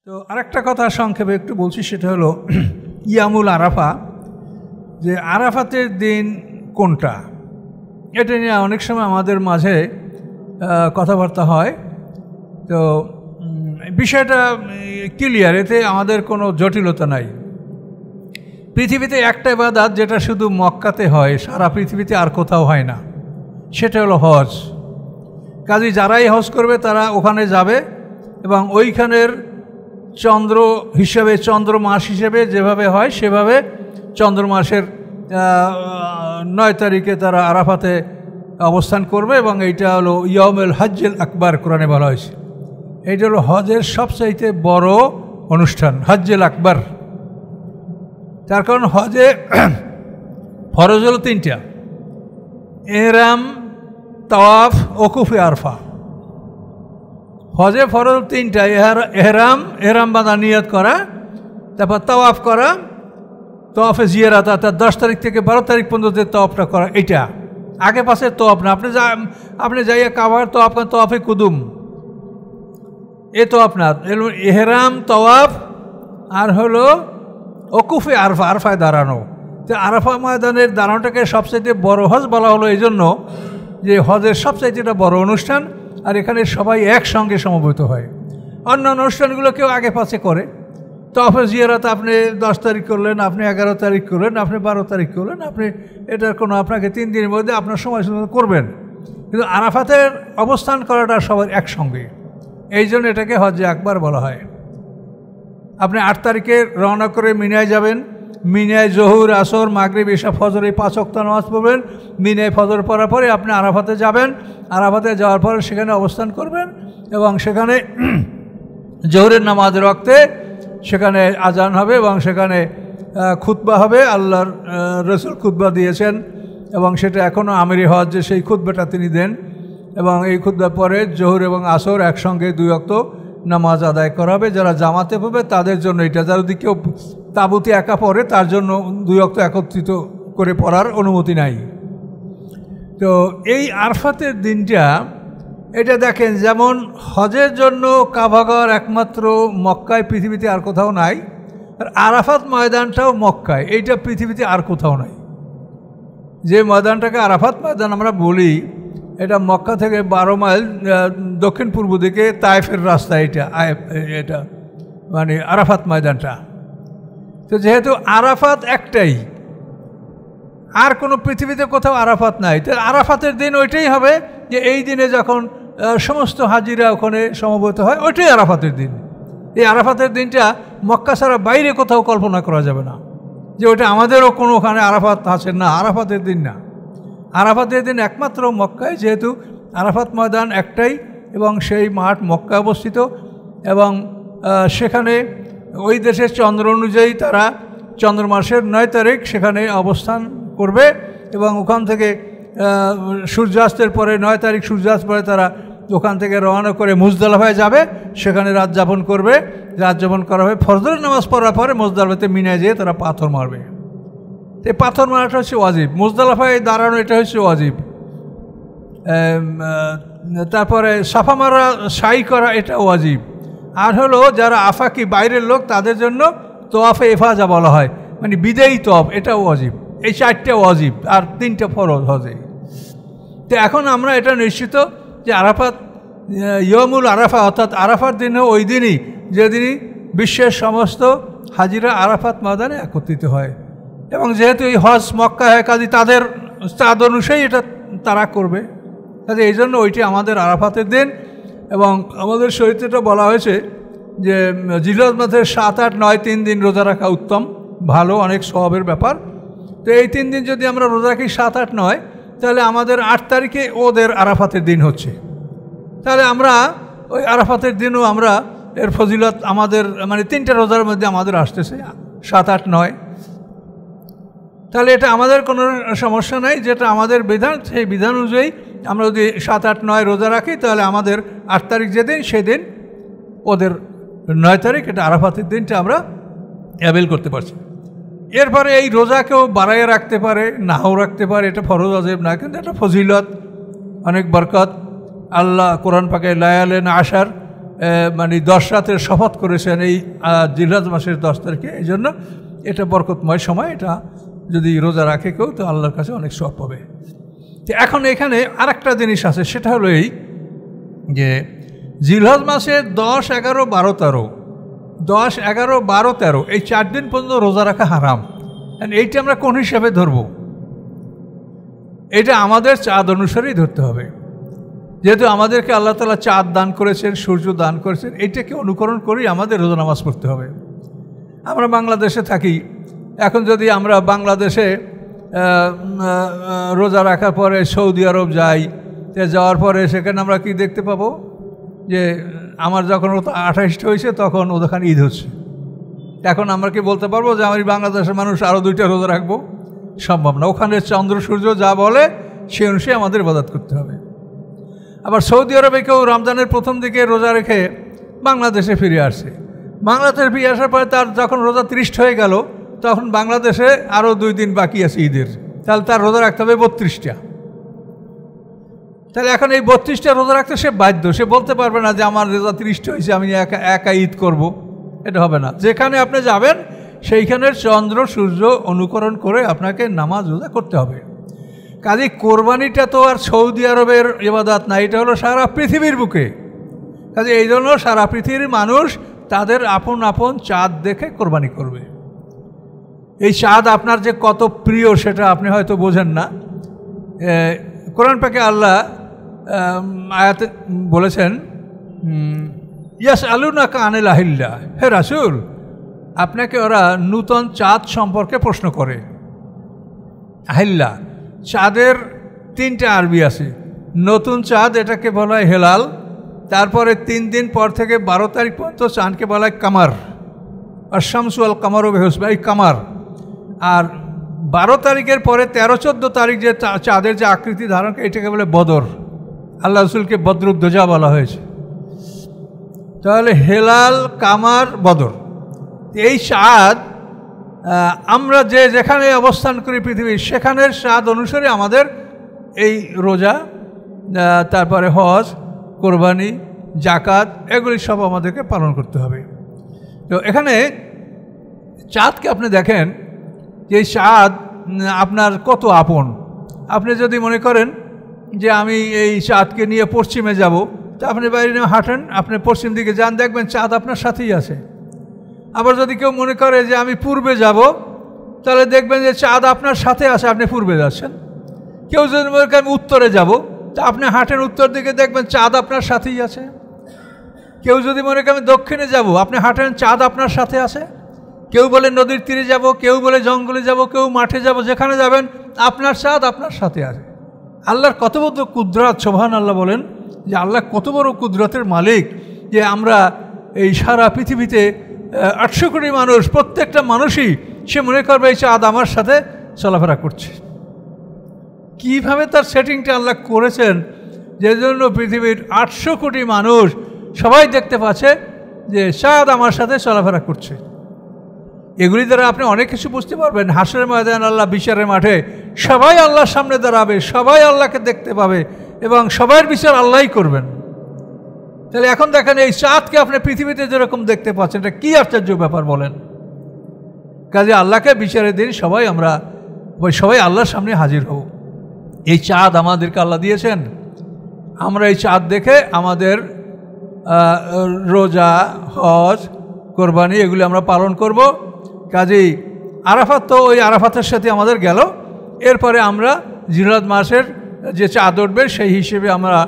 তো আরেকটা কথা সংক্ষেপে একটু বলছি, সেটা হলো ইয়ামুল আরাফা, যে আরাফাতের দিন কোনটা, এটা নিয়ে অনেক সময় আমাদের মাঝে কথাবার্তা হয়। তো বিষয়টা ক্লিয়ার, এতে আমাদের কোনো জটিলতা নাই। পৃথিবীতে একটা ইবাদত যেটা শুধু মক্কাতে হয়, সারা পৃথিবীতে আর কোথাও হয় না, সেটা হলো হজ। কাজে যারাই হজ করবে তারা ওখানে যাবে এবং ওইখানের চন্দ্র হিসেবে, চন্দ্র মাস হিসেবে যেভাবে হয় সেভাবে চন্দ্র মাসের 9 তারিখে তারা আরাফাতে অবস্থান করবে এবং এইটা হলো ইয়াউমুল হজ্জুল আকবার, কোরআনে বলা হয়েছে। এইটা হলো হজের সবচাইতে বড় অনুষ্ঠান, হজ্জুল আকবার। তার কারণ হজে ফরজ হলো 3টা: ইহরাম, তাওয়াফ, ওকুফে আরফা। হজে ফরজ 3টা: এহরাম বাঁধা, নিয়ত করা, তারপর তাওয়াফ করা, তাওয়াফে জিয়ারাত, অর্থাৎ 10 তারিখ থেকে 12 তারিখ পর্যন্ত তাওয়াফটা করা। এইটা আগে পাশে তাওয়াফ না। আপনি যাইয়া কাবার তাওয়াফ করেন, তাওয়াফে কুদুম, এ তাওয়াফ না। এহরাম, তাওয়াফ, আর হলো ওকুফে আরফা, আরফায় দাঁড়ানো। তো আরাফা ময়দানের দাঁড়ানোটাকে সবচাইতে বড় হজ বলা হলো এই জন্য যে হজের সবচাইতে এটা বড় অনুষ্ঠান, আর এখানে সবাই একসঙ্গে সমবেত হয়। অন্য অনুষ্ঠানগুলো কেউ আগে পাশে করে। তাওয়াফে জিয়ারাত আপনি 10 তারিখ করলেন, আপনি 11 তারিখ করলেন, আপনি 12 তারিখ করলেন, আপনি এটার কোনো, আপনাকে 3 দিনের মধ্যে আপনার সময় করবেন। কিন্তু আরাফাতের অবস্থান করাটা সবার একসঙ্গে, এই জন্য এটাকে হজ্জে আকবার বলা হয়। আপনি 8 তারিখে রওনা করে মিনায় যাবেন। মিনায় জহুর, আসর, মাগরিব, ইশা, ফজর, এই 5 ওয়াক্ত নামাজ পড়বেন। মিনায় ফজর পড়ার পরে আপনি আরাফাতে যাবেন। আরাফাতে যাওয়ার পরে সেখানে অবস্থান করবেন এবং সেখানে জোহরের নামাজের ওয়াক্তে সেখানে আজান হবে এবং সেখানে খুতবা হবে। আল্লাহর রসুল খুতবা দিয়েছেন এবং সেটা এখনও আমিরি হজ, যে সেই খুতবাটা তিনি দেন। এবং এই খুতবার পরে জোহর এবং আসর একসঙ্গে 2 ওয়াক্ত নামাজ আদায় করা হবে। যারা জামাতে পড়বে তাদের জন্য এটা, যারা যদি কেউ তাঁবুতে একা পড়ে তার জন্য 2 ওয়াক্ত একত্রিত করে পড়ার অনুমতি নাই। তো এই আরফাতের দিনটা, এটা দেখেন, যেমন হজের জন্য কাবাঘর একমাত্র মক্কায়, পৃথিবীতে আর কোথাও নাই। আর আরাফাত ময়দানটাও মক্কায়, এইটা পৃথিবীতে আর কোথাও নাই। যে ময়দানটাকে আরাফাত ময়দান আমরা বলি, এটা মক্কা থেকে 12 মাইল দক্ষিণ পূর্ব দিকে তায়েফের রাস্তা, এটা মানে আরাফাত ময়দানটা। তো যেহেতু আরাফাত একটাই, আর কোনো পৃথিবীতে কোথাও আরাফাত নাই, তো আরাফাতের দিন ওইটাই হবে যে এই দিনে যখন সমস্ত হাজিরা ওখানে সমবেত হয়, ওইটাই আরাফাতের দিন। এই আরাফাতের দিনটা মক্কা ছাড়া বাইরে কোথাও কল্পনা করা যাবে না যে ওইটা আমাদেরও কোনো ওখানে আরাফাত আছে, না, আরাফাতের দিন না। আরাফাতের দিন একমাত্র মক্কায়, যেহেতু আরাফাত ময়দান একটাই এবং সেই মাঠ মক্কায় অবস্থিত এবং সেখানে ওই দেশের চন্দ্র অনুযায়ী তারা চন্দ্র মাসের 9 তারিখ সেখানে অবস্থান করবে এবং ওখান থেকে সূর্যাস্তের পরে 9 তারিখ সূর্যাস্ত পরে তারা ওখান থেকে রওনা করে মুজদালিফায় যাবে, সেখানে রাত যাপন করবে। রাত যাপন করা হবে, ফজরের নামাজ পড়ার পরে মুজদালিফাতে মিনায় যেয়ে তারা পাথর মারবে। এই পাথর মারাটা হচ্ছে ওয়াজিব, মুজদালিফায় দাঁড়ানো এটা হচ্ছে ওয়াজিব। তারপরে সাফা মারা, সাই করা, এটা ওয়াজিব। আর হলো যারা আফাকি, বাইরের লোক, তাদের জন্য তোয়াফে ইফাজা বলা হয়, মানে বিদায়ী তোয়াফ, এটা ওয়াজিব। এই 4টে ওয়াজিব আর 3টে ফরজ হজে। তো এখন আমরা এটা নিশ্চিত যে আরাফাত, ইয়ামুল আরাফা, অর্থাৎ আরাফার দিন ওই দিনই যেদিনই বিশ্বের সমস্ত হাজিরা আরাফাত ময়দানে একত্রিত হয়। এবং যেহেতু এই হজ মক্কা হয়, কাজে তাদের চাঁদ অনুসারী এটা তারা করবে, কাজে এই জন্য ওইটি আমাদের আরাফাতের দিন। এবং আমাদের শরীয়তে বলা হয়েছে যে জিলহজ মাসের 7, 8, 9 3 দিন রোজা রাখা উত্তম, ভালো, অনেক সওয়াবের ব্যাপার। তো এই 3 দিন যদি আমরা রোজা রাখি 7, 8, 9, তাহলে আমাদের 8 তারিখে ওদের আরাফাতের দিন হচ্ছে। তাহলে আমরা ওই আরাফাতের দিনও আমরা এর ফজিলত আমাদের, মানে 3টে রোজার মধ্যে আমাদের আসতেছে 7, 8, 9। তাহলে এটা আমাদের কোনো সমস্যা নাই, যেটা আমাদের বিধান, সেই বিধান অনুযায়ী আমরা যদি 7, 8, 9 রোজা রাখি, তাহলে আমাদের 8 তারিখ যেদিন, সেদিন ওদের 9 তারিখ, এটা আরাফাতের দিনটা আমরা অ্যাভেল করতে পারছি। এরপরে এই রোজা কেউ বাড়াইয়ে রাখতে পারে, নাও রাখতে পারে, এটা ফরজ ওয়াজিব না, কিন্তু এটা ফজিলত, অনেক বরকত। আল্লাহ কোরআন পাকে লায়ালেন আশার মানে 10 রাতের শপথ করেছেন এই জিলহজ মাসের 10 তারিখে। এই জন্য এটা বরকতময় সময়, এটা যদি রোজা রাখে কেউ তো আল্লাহর কাছে অনেক সওয়াব পাবে। তো এখন এখানে আরেকটা জিনিস আছে, সেটা হলো এই যে জিলহজ মাসের 10, 11, 12, 13, 10, 11, 12, 13 এই 4 দিন পর্যন্ত রোজা রাখা হারাম। এইটা আমরা কোন হিসাবে ধরব? এটা আমাদের চাঁদ অনুসারেই ধরতে হবে, যেহেতু আমাদেরকে আল্লাহ তাআলা চাঁদ দান করেছেন, সূর্য দান করেছেন, এইটাকে অনুকরণ করেই আমাদের রোজা নামাজ পড়তে হবে। আমরা বাংলাদেশে থাকি, এখন যদি আমরা বাংলাদেশে রোজা রাখার পরে সৌদি আরব যাই, যাওয়ার পরে সেখানে আমরা কি দেখতে পাবো যে আমার যখন 28টা হয়েছে তখন ওখানে ঈদ হচ্ছে। এখন আমরা কি বলতে পারবো যে আমি বাংলাদেশের মানুষ আরও 2টা রোজা রাখবো? সম্ভব না। ওখানে চন্দ্র সূর্য যা বলে সে অনুযায়ী আমাদের ইবাদত করতে হবে। আবার সৌদি আরবে কেউ রমজানের প্রথম দিকে রোজা রেখে বাংলাদেশে ফিরে আসছে, বাংলাদেশে ফিরে আসার পরে তার যখন রোজা 30 হয়ে গেল, তখন বাংলাদেশে আরও 2 দিন বাকি আছে ঈদের, তাহলে তার রোজা রাখতে হবে 32টা। তাহলে এখন এই 32টা রোজা রাখতে সে বাধ্য, সে বলতে পারবে না যে আমার রোজা 30টা হয়েছে আমি একা ঈদ করব, এটা হবে না। যেখানে আপনি যাবেন সেইখানের চন্দ্র সূর্য অনুকরণ করে আপনাকে নামাজ রোজা করতে হবে। কাজে কোরবানিটা তো আর সৌদি আরবের ইবাদত না, এটা হলো সারা পৃথিবীর বুকে। কাজে এই জন্য সারা পৃথিবীর মানুষ তাদের আপন আপন চাঁদ দেখে কোরবানি করবে। এই চাঁদ আপনার যে কত প্রিয় সেটা আপনি হয়তো বোঝেন না। কোরআন পাকে আল্লাহ আয়াতে বলেছেন, ইয়াসআলুনাকা আনিল আহিল্লা, হে রাসূল আপনাকে ওরা নূতন চাঁদ সম্পর্কে প্রশ্ন করে। আহিল্লা, চাঁদের 3টা আরবি আছে। নতুন চাঁদ এটাকে বলা হয় হেলাল, তারপরে 3 দিন পর থেকে 12 তারিখ পর্যন্ত চাঁদকে বলা হয় কামার, আর শামসু আল কামারও বেহসবা, এই কামার। আর 12 তারিখের পরে 13, 14 তারিখ যে চাঁদের যে আকৃতি ধারণ করে এটাকে বলে বদর। আল্লাহ রসুলকে বদরুদ্দোজা বলা হয়েছে। তাহলে হেলাল, কামার, বদর, এই চাঁদ আমরা যেখানে অবস্থান করি পৃথিবীর সেখানের চাঁদ অনুসারে আমাদের এই রোজা, তারপরে হজ, কোরবানি, জাকাত এগুলি সব আমাদেরকে পালন করতে হবে। তো এখানে চাঁদকে আপনি দেখেন যে এই চাঁদ আপনার কত আপন। আপনি যদি মনে করেন যে আমি এই চাঁদকে নিয়ে পশ্চিমে যাব, তা আপনি বাইরে নিয়ে হাঁটেন, আপনি পশ্চিম দিকে যান, দেখবেন চাঁদ আপনার সাথেই আছে। আবার যদি কেউ মনে করে যে আমি পূর্বে যাব, তাহলে দেখবেন যে চাঁদ আপনার সাথে আছে, আপনি পূর্বে যাচ্ছেন। কেউ যদি মনে করে আমি উত্তরে যাব, তা আপনি হাঁটেন উত্তর দিকে, দেখবেন চাঁদ আপনার সাথেই আছে। কেউ যদি মনে করে আমি দক্ষিণে যাব, আপনি হাঁটেন, চাঁদ আপনার সাথে আছে। কেউ বলে নদীর তীরে যাব, কেউ বলে জঙ্গলে যাব, কেউ মাঠে যাব, যেখানে যাবেন আপনার চাঁদ আপনার সাথে আছে। আল্লাহর কত বড় কুদরত, সুবহানাল্লাহ বলেন যে আল্লাহ কত বড় কুদরতের মালিক, যে আমরা এই সারা পৃথিবীতে 800 কোটি মানুষ, প্রত্যেকটা মানুষই সে মনে করবে এই চাঁদ আমার সাথে চলাফেরা করছে। কীভাবে তার সেটিংটা আল্লাহ করেছেন, যে জন্য পৃথিবীর 800 কোটি মানুষ সবাই দেখতে পাচ্ছে যে চাঁদ আমার সাথে চলাফেরা করছে। এগুলি দ্বারা আপনি অনেক কিছু বুঝতে পারবেন। হাসরের ময়দান, আল্লাহ বিচারের মাঠে সবাই আল্লাহর সামনে দাঁড়াবে, সবাই আল্লাহকে দেখতে পাবে এবং সবার বিচার আল্লাহই করবেন। তাহলে এখন দেখেন এই চাঁদকে আপনি পৃথিবীতে যেরকম দেখতে পাচ্ছেন, এটা কী আশ্চর্য ব্যাপার বলেন। কাজে আল্লাহকে বিচারের দিন সবাই আল্লাহর সামনে হাজির হব। এই চাঁদ আমাদেরকে আল্লাহ দিয়েছেন, আমরা এই চাঁদ দেখে আমাদের রোজা, হজ, কোরবানি এগুলি আমরা পালন করব। কাজেই আরাফাত তো ওই আরাফাতের সাথে আমাদের গেল, এরপরে আমরা জিলহজ মাসের যে চাঁদ উঠবে সেই হিসেবে আমরা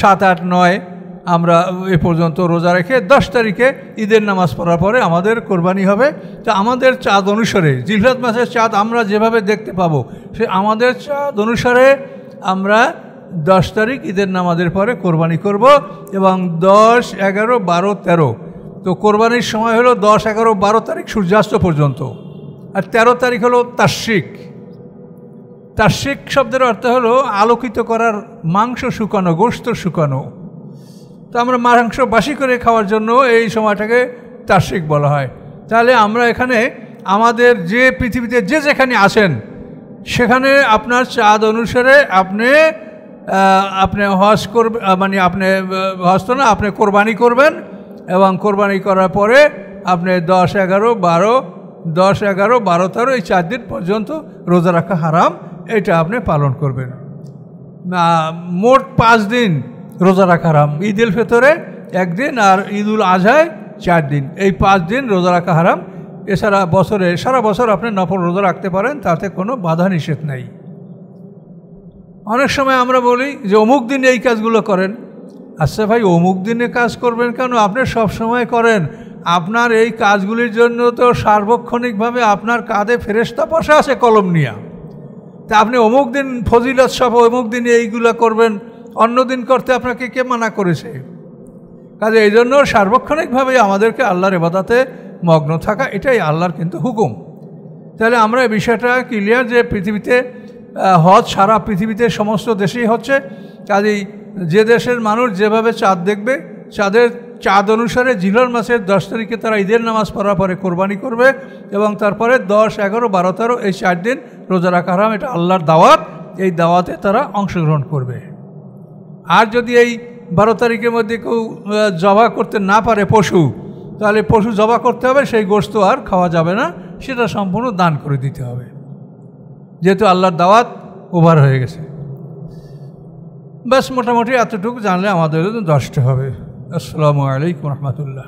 7, 8, 9 আমরা এ পর্যন্ত রোজা রেখে 10 তারিখে ঈদের নামাজ পড়ার পরে আমাদের কোরবানি হবে। তো আমাদের চাঁদ অনুসারে জিলহজ মাসের চাঁদ আমরা যেভাবে দেখতে পাবো, সে আমাদের চাঁদ অনুসারে আমরা 10 তারিখ ঈদের নামাজের পরে কোরবানি করব এবং 10, 11, 12, 13। তো কোরবানির সময় হলো 10, 11, 12 তারিখ সূর্যাস্ত পর্যন্ত, আর 13 তারিখ হলো তাশরিক। তাশরিক শব্দের অর্থ হলো আলোকিত করার, মাংস শুকানো, গোশত শুকানো। তো আমরা মাংস বাসি করে খাওয়ার জন্য এই সময়টাকে তাশরিক বলা হয়। তাহলে আমরা এখানে আমাদের যে পৃথিবীতে যেখানে আছেন সেখানে আপনার চাঁদ অনুসারে আপনি আপনি হজ করবেন, মানে আপনি হজ তো না, আপনি কোরবানি করবেন এবং কোরবানি করার পরে আপনি 10, 11, 12, 10, 11, 12, 13 এই 4 দিন পর্যন্ত রোজা রাখা হারাম, এটা আপনি পালন করবেন। মোট 5 দিন রোজা রাখা হারাম, ঈদ উল ফিতরে 1 দিন আর ঈদ উল আজহায় 4 দিন, এই 5 দিন রোজা রাখা হারাম। এছাড়া বছরে সারা বছর আপনি নফল রোজা রাখতে পারেন, তাতে কোনো বাধা নিষেধ নেই। অনেক সময় আমরা বলি যে অমুক দিনে এই কাজগুলো করেন। আচ্ছা ভাই, অমুক দিনে কাজ করবেন কেন? আপনি সব সময় করেন। আপনার এই কাজগুলির জন্য তো সার্বক্ষণিকভাবে আপনার কাঁধে ফেরেশতা বসা আছে কলম নিয়ে। তা আপনি অমুক দিন ফজিলত সব অমুক দিনে এইগুলো করবেন, অন্য দিন করতে আপনাকে কে মানা করেছে? কাজে এই জন্য সার্বক্ষণিকভাবে আমাদেরকে আল্লাহর ইবাদতে মগ্ন থাকা, এটাই আল্লাহর কিন্তু হুকুম। তাহলে আমরা এই বিষয়টা ক্লিয়ার যে পৃথিবীতে হজ সারা পৃথিবীতে সমস্ত দেশেই হচ্ছে। কাজেই যে দেশের মানুষ যেভাবে চাঁদ দেখবে, চাঁদ অনুসারে জিলহজ মাসের 10 তারিখে তারা ঈদের নামাজ পড়ার পরে কোরবানি করবে এবং তারপরে 10, 11, 12, 13 এই 4 দিন রোজা রাখা হারাম। এটা আল্লাহর দাওয়াত, এই দাওয়াতে তারা অংশগ্রহণ করবে। আর যদি এই 12 তারিখের মধ্যে কেউ জবাই করতে না পারে পশু, তাহলে পশু জবাই করতে হবে, সেই গোশত আর খাওয়া যাবে না, সেটা সম্পূর্ণ দান করে দিতে হবে, যেহেতু আল্লাহর দাওয়াত ওভার হয়ে গেছে। ব্যাস মোটামুটি এতটুকু জানলে আমাদের যথেষ্ট হবে। আসসালামু আলাইকুম রহমতুল্লাহ।